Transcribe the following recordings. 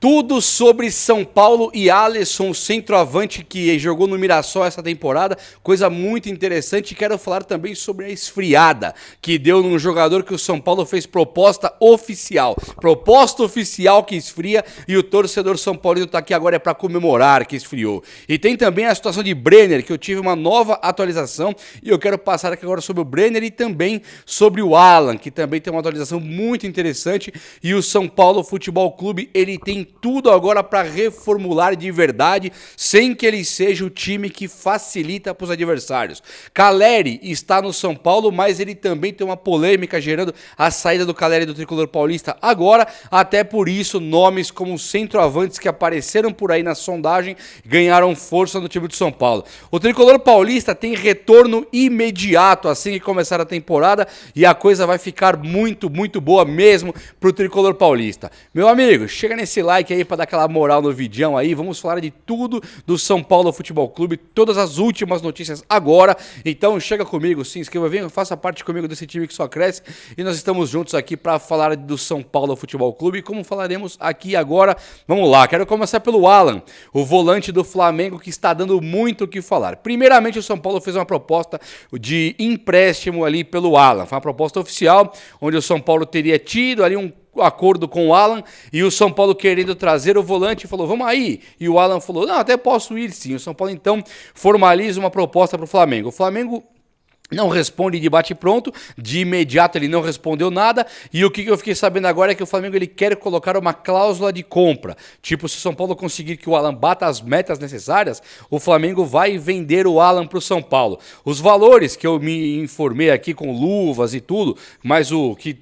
Tudo sobre São Paulo e Alisson, o centroavante que jogou no Mirassol essa temporada, coisa muito interessante. Quero falar também sobre a esfriada que deu num jogador que o São Paulo fez proposta oficial que esfria, e o torcedor São Paulino tá aqui agora para comemorar que esfriou. E tem também a situação de Brenner, que eu tive uma nova atualização e eu quero passar aqui agora sobre o Brenner e também sobre o Alan, que também tem uma atualização muito interessante. E o São Paulo Futebol Clube, ele tem tudo agora para reformular de verdade, sem que ele seja o time que facilita para os adversários. Calleri está no São Paulo, mas ele também tem uma polêmica gerando a saída do Calleri do Tricolor Paulista agora. Até por isso, nomes como centroavantes que apareceram por aí na sondagem ganharam força no time do São Paulo. O Tricolor Paulista tem retorno imediato assim que começar a temporada, e a coisa vai ficar muito, muito boa mesmo para o Tricolor Paulista. Meu amigo, chega nesse like aí para dar aquela moral no vídeo aí. Vamos falar de tudo do São Paulo Futebol Clube, todas as últimas notícias agora. Então chega comigo, se inscreva, venha, faça parte comigo desse time que só cresce, e nós estamos juntos aqui para falar do São Paulo Futebol Clube, como falaremos aqui agora. Vamos lá, quero começar pelo Alan, o volante do Flamengo, que está dando muito o que falar. Primeiramente, o São Paulo fez uma proposta de empréstimo ali pelo Alan, foi uma proposta oficial, onde o São Paulo teria tido ali um acordo com o Alan, e o São Paulo querendo trazer o volante falou, vamos aí, e o Alan falou, não, até posso ir sim. O São Paulo então formaliza uma proposta para o Flamengo. O Flamengo não responde de bate-pronto, de imediato ele não respondeu nada, e o que eu fiquei sabendo agora é que o Flamengo ele quer colocar uma cláusula de compra. Tipo, se o São Paulo conseguir que o Alan bata as metas necessárias, o Flamengo vai vender o Alan para o São Paulo. Os valores que eu me informei aqui com luvas e tudo, mas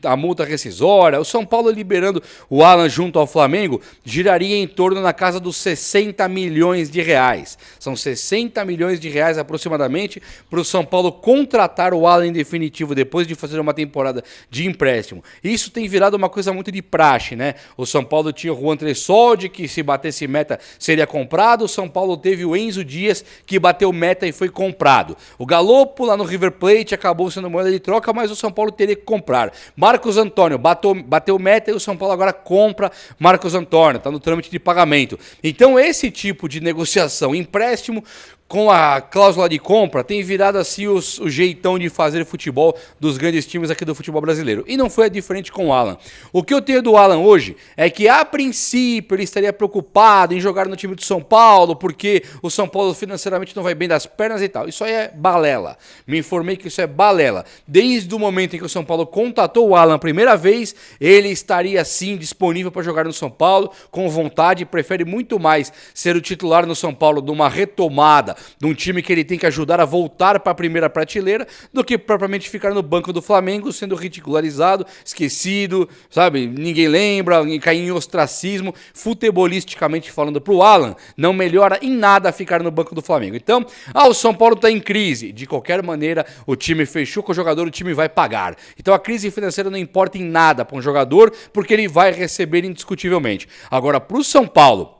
a multa rescisória, o São Paulo liberando o Alan junto ao Flamengo, giraria em torno na casa dos 60 milhões de reais. São 60 milhões de reais aproximadamente para o São Paulo contratar o Alan em definitivo depois de fazer uma temporada de empréstimo. Isso tem virado uma coisa muito de praxe, né? O São Paulo tinha o Juan Tressoldi, que se batesse meta seria comprado. O São Paulo teve o Enzo Dias, que bateu meta e foi comprado. O Galopo lá no River Plate acabou sendo moeda de troca, mas o São Paulo teria que comprar. Marcos Antônio bateu meta e o São Paulo agora compra Marcos Antônio, está no trâmite de pagamento. Então esse tipo de negociação, empréstimo com a cláusula de compra, tem virado assim o jeitão de fazer futebol dos grandes times aqui do futebol brasileiro. E não foi diferente com o Alan. O que eu tenho do Alan hoje é que, a princípio, ele estaria preocupado em jogar no time do São Paulo, porque o São Paulo financeiramente não vai bem das pernas e tal. Isso aí é balela. Me informei que isso é balela. Desde o momento em que o São Paulo contatou o Alan a primeira vez, ele estaria sim disponível para jogar no São Paulo, com vontade, prefere muito mais ser o titular no São Paulo de uma retomada, de um time que ele tem que ajudar a voltar para a primeira prateleira, do que propriamente ficar no banco do Flamengo sendo ridicularizado, esquecido, sabe? Ninguém lembra, cair em ostracismo. Futebolisticamente falando, para o Alan, não melhora em nada ficar no banco do Flamengo. Então, o São Paulo está em crise. De qualquer maneira, o time fechou com o jogador, o time vai pagar. Então, a crise financeira não importa em nada para um jogador, porque ele vai receber indiscutivelmente. Agora, para o São Paulo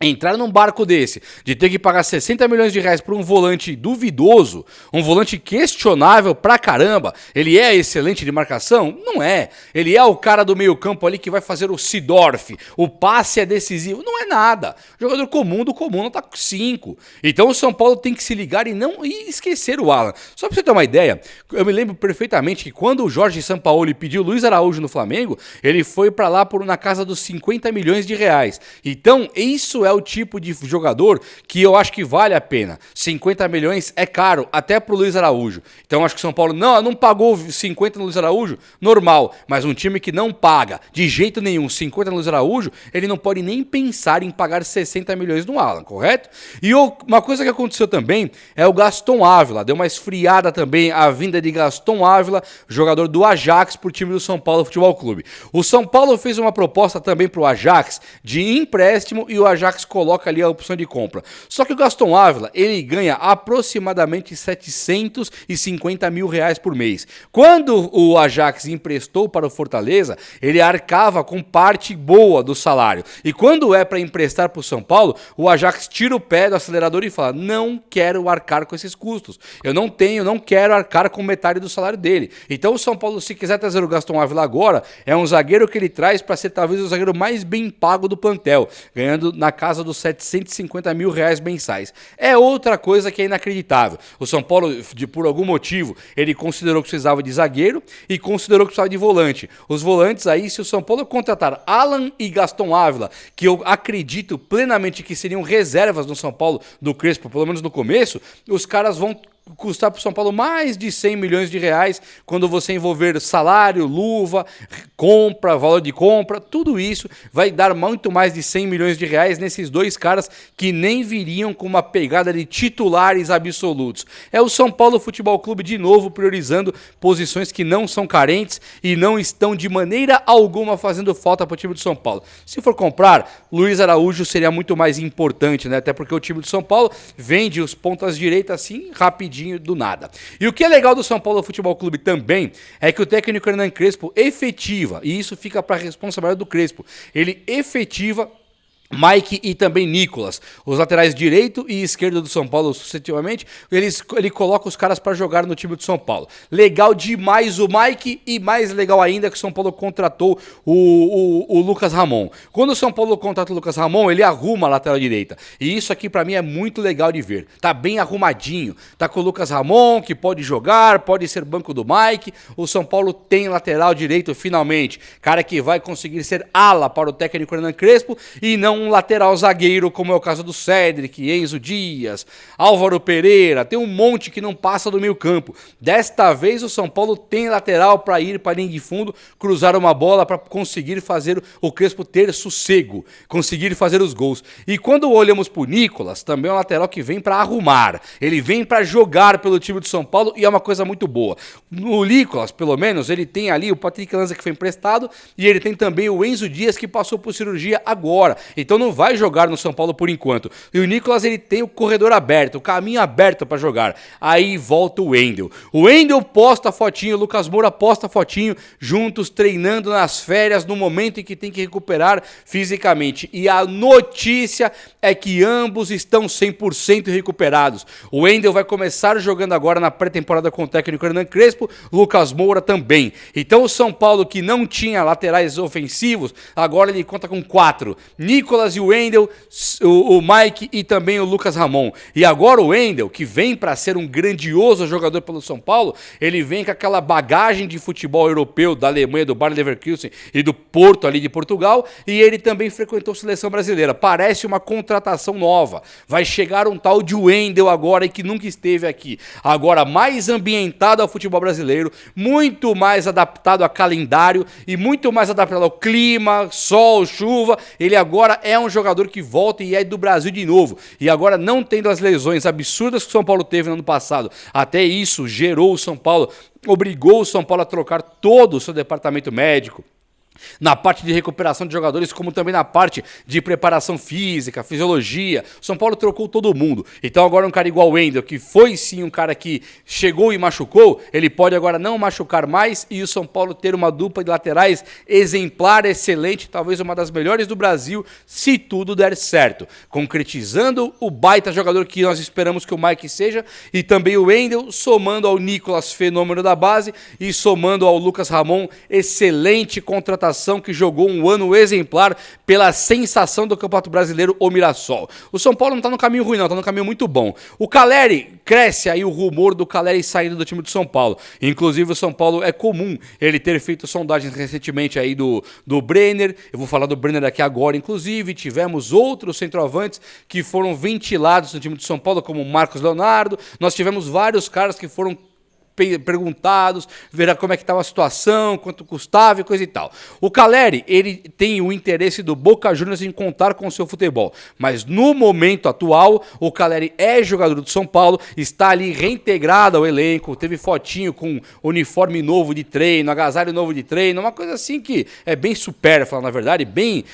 entrar num barco desse, de ter que pagar 60 milhões de reais por um volante duvidoso, um volante questionável pra caramba, ele é excelente de marcação? Não é. Ele é o cara do meio campo ali que vai fazer o Seedorf, o passe é decisivo? Não é nada. Jogador comum do comum não tá com 5. Então o São Paulo tem que se ligar e esquecer o Alan. Só pra você ter uma ideia, eu me lembro perfeitamente que quando o Jorge Sampaoli pediu o Luiz Araújo no Flamengo, ele foi pra lá na casa dos 50 milhões de reais. Então isso é o tipo de jogador que eu acho que vale a pena. 50 milhões é caro, até pro Luiz Araújo. Então acho que o São Paulo não pagou 50 no Luiz Araújo, normal. Mas um time que não paga de jeito nenhum 50 no Luiz Araújo, ele não pode nem pensar em pagar 60 milhões no Alan, correto? E uma coisa que aconteceu também é o Gaston Ávila. Deu uma esfriada também a vinda de Gaston Ávila, jogador do Ajax, pro time do São Paulo Futebol Clube. O São Paulo fez uma proposta também pro Ajax de empréstimo, e o Ajax Ajax coloca ali a opção de compra. Só que o Gaston Ávila, ele ganha aproximadamente 750 mil reais por mês. Quando o Ajax emprestou para o Fortaleza, ele arcava com parte boa do salário. E quando é para emprestar para o São Paulo, o Ajax tira o pé do acelerador e fala: não quero arcar com esses custos. Eu não quero arcar com metade do salário dele. Então o São Paulo, se quiser trazer o Gaston Ávila agora, é um zagueiro que ele traz para ser talvez o zagueiro mais bem pago do plantel, ganhando na casa dos 750 mil reais mensais. É outra coisa que é inacreditável. O São Paulo, por algum motivo, ele considerou que precisava de zagueiro e considerou que precisava de volante. Os volantes aí, se o São Paulo contratar Alan e Gaston Ávila, que eu acredito plenamente que seriam reservas no São Paulo do Crespo, pelo menos no começo, os caras vão custar para o São Paulo mais de 100 milhões de reais quando você envolver salário, luva, compra, valor de compra, tudo isso vai dar muito mais de 100 milhões de reais nesses dois caras que nem viriam com uma pegada de titulares absolutos. É o São Paulo Futebol Clube de novo priorizando posições que não são carentes e não estão de maneira alguma fazendo falta para o time do São Paulo. Se for comprar, Luiz Araújo seria muito mais importante, né? Até porque o time do São Paulo vende os pontas direitas assim rapidinho do nada. E o que é legal do São Paulo Futebol Clube também é que o técnico Hernan Crespo efetiva, e isso fica para a responsabilidade do Crespo, ele efetiva Mike e também Nicolas, os laterais direito e esquerdo do São Paulo, sucessivamente, ele coloca os caras para jogar no time do São Paulo. Legal demais o Mike e mais legal ainda que o São Paulo contratou o Lucas Ramon. Quando o São Paulo contrata o Lucas Ramon, ele arruma a lateral direita. E isso aqui para mim é muito legal de ver. Tá bem arrumadinho. Tá com o Lucas Ramon, que pode jogar, pode ser banco do Mike. O São Paulo tem lateral direito finalmente. Cara que vai conseguir ser ala para o técnico Hernan Crespo e não um lateral zagueiro, como é o caso do Cédric, Enzo Dias, Álvaro Pereira, tem um monte que não passa do meio campo. Desta vez o São Paulo tem lateral para ir para a linha de fundo, cruzar uma bola para conseguir fazer o Crespo ter sossego, conseguir fazer os gols. E quando olhamos para o Nicolas, também é um lateral que vem para arrumar, ele vem para jogar pelo time do São Paulo e é uma coisa muito boa. O Nicolas, pelo menos, ele tem ali o Patrick Lanza que foi emprestado e ele tem também o Enzo Dias que passou por cirurgia agora. Então não vai jogar no São Paulo por enquanto. E o Nicolas, ele tem o corredor aberto, o caminho aberto para jogar. Aí volta o Wendel. O Wendel posta fotinho, o Lucas Moura posta fotinho, juntos treinando nas férias, no momento em que tem que recuperar fisicamente. E a notícia é que ambos estão 100% recuperados. O Wendel vai começar jogando agora na pré-temporada com o técnico Hernan Crespo, Lucas Moura também. Então o São Paulo, que não tinha laterais ofensivos, agora ele conta com 4. Nicolas e o Wendel, o Mike e também o Lucas Ramon. E agora o Wendel, que vem para ser um grandioso jogador pelo São Paulo, ele vem com aquela bagagem de futebol europeu da Alemanha, do Bayer Leverkusen e do Porto ali de Portugal, e ele também frequentou a seleção brasileira. Parece uma contratação nova. Vai chegar um tal de Wendel agora e que nunca esteve aqui. Agora mais ambientado ao futebol brasileiro, muito mais adaptado a calendário e muito mais adaptado ao clima, sol, chuva. Ele agora é um jogador que volta e é do Brasil de novo. E agora não tendo as lesões absurdas que o São Paulo teve no ano passado. Até isso gerou o São Paulo, obrigou o São Paulo a trocar todo o seu departamento médico. Na parte de recuperação de jogadores, como também na parte de preparação física, fisiologia. O São Paulo trocou todo mundo. Então agora um cara igual o Wendel, que foi sim um cara que chegou e machucou, ele pode agora não machucar mais e o São Paulo ter uma dupla de laterais exemplar, excelente, talvez uma das melhores do Brasil, se tudo der certo. Concretizando o baita jogador que nós esperamos que o Mike seja e também o Wendel, somando ao Nicolas, fenômeno da base, e somando ao Lucas Ramon, excelente contratação, que jogou um ano exemplar pela sensação do Campeonato Brasileiro, o Mirassol. O São Paulo não está no caminho ruim não, está no caminho muito bom. O Caleri, cresce aí o rumor do Caleri saindo do time do São Paulo. Inclusive o São Paulo é comum ele ter feito sondagens recentemente aí do Brenner. Eu vou falar do Brenner aqui agora, inclusive. Tivemos outros centroavantes que foram ventilados no time do São Paulo, como o Marcos Leonardo. Nós tivemos vários caras que foram perguntados, ver como é que estava a situação, quanto custava e coisa e tal. O Caleri, ele tem o interesse do Boca Juniors em contar com o seu futebol, mas no momento atual, o Caleri é jogador do São Paulo, está ali reintegrado ao elenco, teve fotinho com uniforme novo de treino, agasalho novo de treino, uma coisa assim que é bem supérflua, na verdade, bem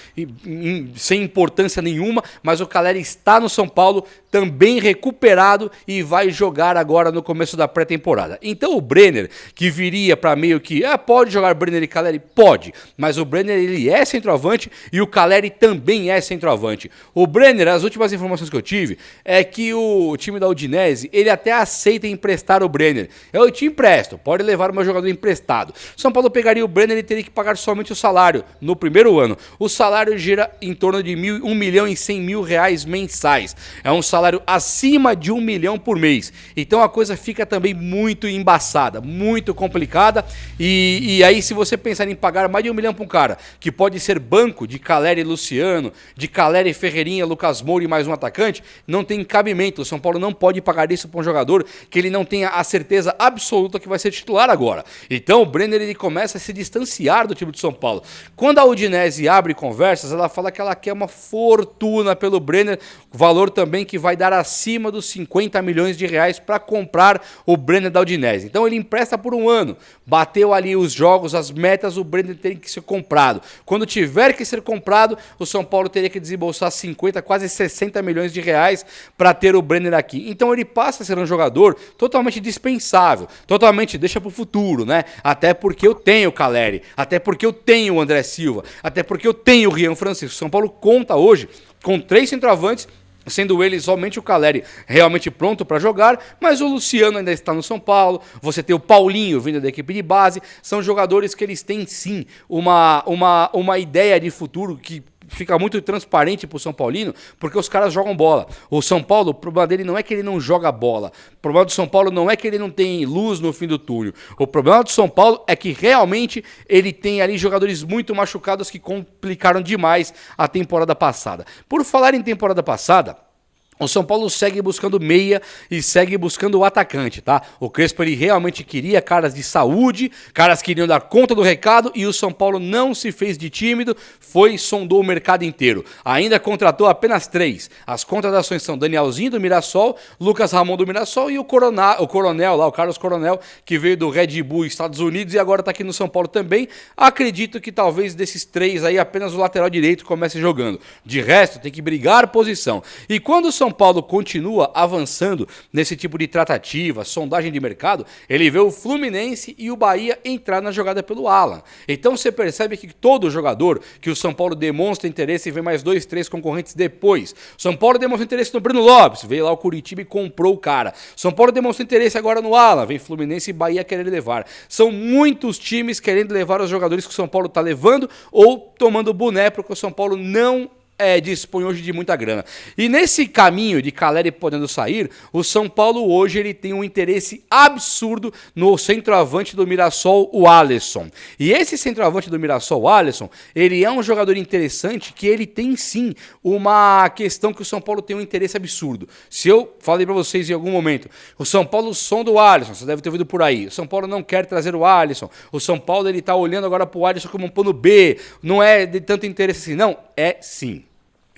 sem importância nenhuma, mas o Caleri está no São Paulo, também recuperado e vai jogar agora no começo da pré-temporada. Então o Brenner, que viria para meio que, pode jogar Brenner e Caleri? Pode, mas o Brenner ele é centroavante e o Caleri também é centroavante. O Brenner, as últimas informações que eu tive, é que o time da Udinese, ele até aceita emprestar o Brenner. Eu te empresto, pode levar o meu jogador emprestado. São Paulo pegaria o Brenner e teria que pagar somente o salário no primeiro ano. O salário gira em torno de 1 milhão e 100 mil reais mensais. É um salário acima de 1 milhão por mês. Então a coisa fica também muito embaçada, muito complicada. E aí, se você pensar em pagar mais de 1 milhão para um cara que pode ser banco de Caleri e Luciano, de Caleri, Ferreirinha, Lucas Moura e mais um atacante, não tem cabimento. O São Paulo não pode pagar isso para um jogador que ele não tenha a certeza absoluta que vai ser titular agora. Então o Brenner ele começa a se distanciar do time de São Paulo. Quando a Udinese abre conversas, ela fala que ela quer uma fortuna pelo Brenner, valor também que vai dar acima dos 50 milhões de reais para comprar o Brenner da Udinese. Então ele empresta por um ano, bateu ali os jogos, as metas, o Brenner tem que ser comprado. Quando tiver que ser comprado, o São Paulo teria que desembolsar 50, quase 60 milhões de reais para ter o Brenner aqui. Então ele passa a ser um jogador totalmente dispensável, totalmente deixa para o futuro, né? Até porque eu tenho o Caleri, até porque eu tenho o André Silva, até porque eu tenho o Rian Francisco. São Paulo conta hoje com 3 centroavantes, sendo ele somente o Caleri realmente pronto para jogar, mas o Luciano ainda está no São Paulo, você tem o Paulinho vindo da equipe de base, são jogadores que eles têm sim uma ideia de futuro que fica muito transparente pro São Paulino, porque os caras jogam bola. O São Paulo, o problema dele não é que ele não joga bola. O problema do São Paulo não é que ele não tem luz no fim do túnel. O problema do São Paulo é que realmente ele tem ali jogadores muito machucados que complicaram demais a temporada passada. Por falar em temporada passada, o São Paulo segue buscando meia e segue buscando o atacante, tá? O Crespo ele realmente queria caras de saúde, caras que iriam dar conta do recado e o São Paulo não se fez de tímido, sondou o mercado inteiro. Ainda contratou apenas 3. As contratações são Danielzinho do Mirassol, Lucas Ramon do Mirassol e o Coronel lá, o Carlos Coronel, que veio do Red Bull Estados Unidos e agora tá aqui no São Paulo também. Acredito que talvez desses 3 aí apenas o lateral direito comece jogando. De resto, tem que brigar posição. E quando o São Paulo continua avançando nesse tipo de tratativa, sondagem de mercado, ele vê o Fluminense e o Bahia entrar na jogada pelo Alan. Então você percebe que todo jogador que o São Paulo demonstra interesse e vê mais 2, 3 concorrentes depois. São Paulo demonstra interesse no Bruno Lopes, veio lá o Curitiba e comprou o cara. São Paulo demonstra interesse agora no Alan, vem Fluminense e Bahia querendo levar. São muitos times querendo levar os jogadores que o São Paulo está levando ou tomando boné porque o São Paulo não dispõe hoje de muita grana. E nesse caminho de Caleri podendo sair, o São Paulo hoje ele tem um interesse absurdo no centroavante do Mirassol, o Alisson. E esse centroavante do Mirassol, o Alisson, ele é um jogador interessante que ele tem sim uma questão que o São Paulo tem um interesse absurdo. Se eu falei para vocês em algum momento, o São Paulo sonda o Alisson, você deve ter ouvido por aí, o São Paulo não quer trazer o Alisson, o São Paulo ele tá olhando agora pro Alisson como um plano B, não é de tanto interesse assim, não, é sim.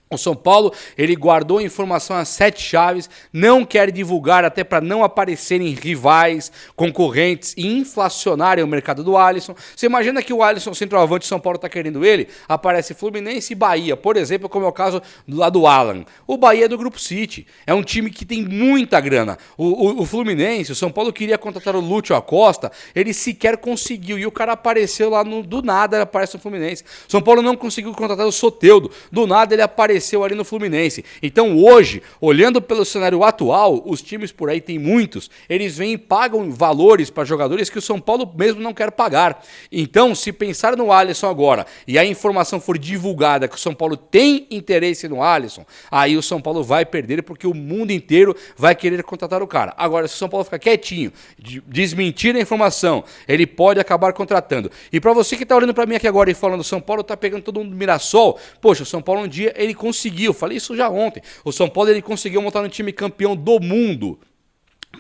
O São Paulo, ele guardou a informação às 7 chaves, não quer divulgar até para não aparecerem rivais, concorrentes e inflacionarem o mercado do Alisson. Você imagina que o Alisson, centroavante, São Paulo está querendo ele, aparece Fluminense e Bahia, por exemplo, como é o caso lá do Alan. O Bahia é do Grupo City, é um time que tem muita grana. O Fluminense, o São Paulo queria contratar o Lúcio Acosta, ele sequer conseguiu, e o cara apareceu lá do nada, ele aparece no Fluminense. São Paulo não conseguiu contratar o Soteldo, do nada ele apareceu ali no Fluminense. Então hoje, olhando pelo cenário atual, os times por aí tem muitos, eles vêm e pagam valores para jogadores que o São Paulo mesmo não quer pagar. Então, se pensar no Alisson agora e a informação for divulgada que o São Paulo tem interesse no Alisson, aí o São Paulo vai perder porque o mundo inteiro vai querer contratar o cara. Agora, se o São Paulo ficar quietinho, desmentir a informação, ele pode acabar contratando. E para você que está olhando para mim aqui agora e falando, o São Paulo tá pegando todo mundo do Mirassol, poxa, o São Paulo um dia ele conseguiu, falei isso já ontem, o São Paulo ele conseguiu montar um time campeão do mundo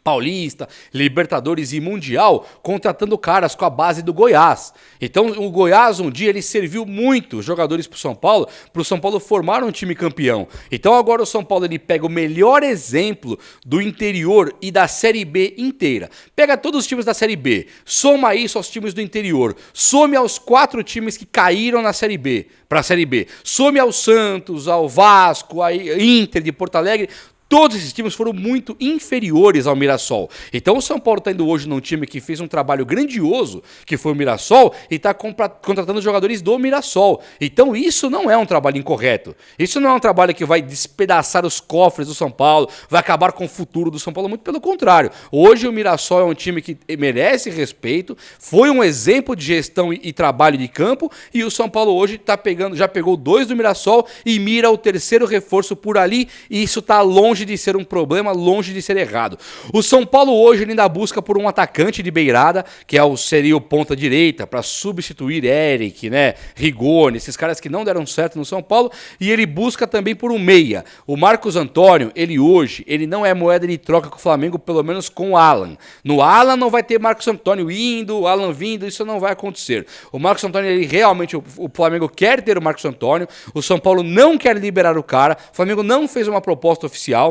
Paulista, Libertadores e Mundial, contratando caras com a base do Goiás. Então o Goiás um dia ele serviu muito jogadores para o São Paulo formar um time campeão. Então agora o São Paulo ele pega o melhor exemplo do interior e da Série B inteira. Pega todos os times da Série B, soma isso aos times do interior, some aos 4 times que caíram na Série B, para a Série B, some ao Santos, ao Vasco, ao Inter de Porto Alegre. Todos esses times foram muito inferiores ao Mirassol. Então o São Paulo está indo hoje num time que fez um trabalho grandioso, que foi o Mirassol, e está contratando jogadores do Mirassol. Então isso não é um trabalho incorreto. Isso não é um trabalho que vai despedaçar os cofres do São Paulo, vai acabar com o futuro do São Paulo, muito pelo contrário. Hoje o Mirassol é um time que merece respeito, foi um exemplo de gestão e trabalho de campo, e o São Paulo hoje já pegou 2 do Mirassol e mira o 3º reforço por ali, e isso está longe de ser um problema, longe de ser errado. O São Paulo hoje ainda busca por um atacante de beirada, que seria o ponta direita, para substituir Eric, né, Rigoni, esses caras que não deram certo no São Paulo, e ele busca também por um meia. O Marcos Antônio, ele não é moeda de troca com o Flamengo, pelo menos com o Alan. No Alan não vai ter Marcos Antônio indo, o Alan vindo, isso não vai acontecer. O Marcos Antônio, realmente, o Flamengo quer ter o Marcos Antônio, o São Paulo não quer liberar o cara, o Flamengo não fez uma proposta oficial.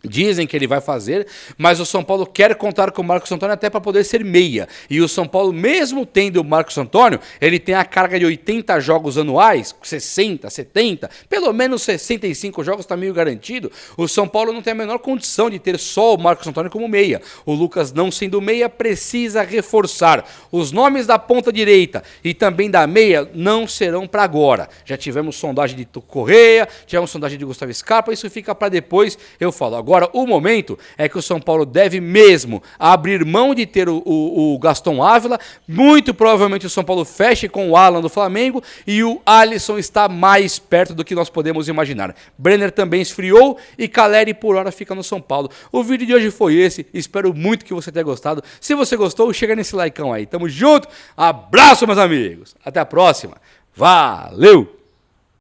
Dizem que ele vai fazer, mas o São Paulo quer contar com o Marcos Antônio até para poder ser meia. E o São Paulo, mesmo tendo o Marcos Antônio, ele tem a carga de 80 jogos anuais, 60, 70, pelo menos 65 jogos está meio garantido. O São Paulo não tem a menor condição de ter só o Marcos Antônio como meia. O Lucas, não sendo meia, precisa reforçar. Os nomes da ponta direita e também da meia não serão para agora. Já tivemos sondagem de Correia, tivemos sondagem de Gustavo Scarpa, isso fica para depois, eu falo. Agora, o momento é que o São Paulo deve mesmo abrir mão de ter o Gaston Ávila. Muito provavelmente o São Paulo feche com o Alan do Flamengo e o Alisson está mais perto do que nós podemos imaginar. Brenner também esfriou e Caleri por hora fica no São Paulo. O vídeo de hoje foi esse, espero muito que você tenha gostado. Se você gostou, chega nesse likeão aí. Tamo junto, abraço meus amigos, até a próxima, valeu!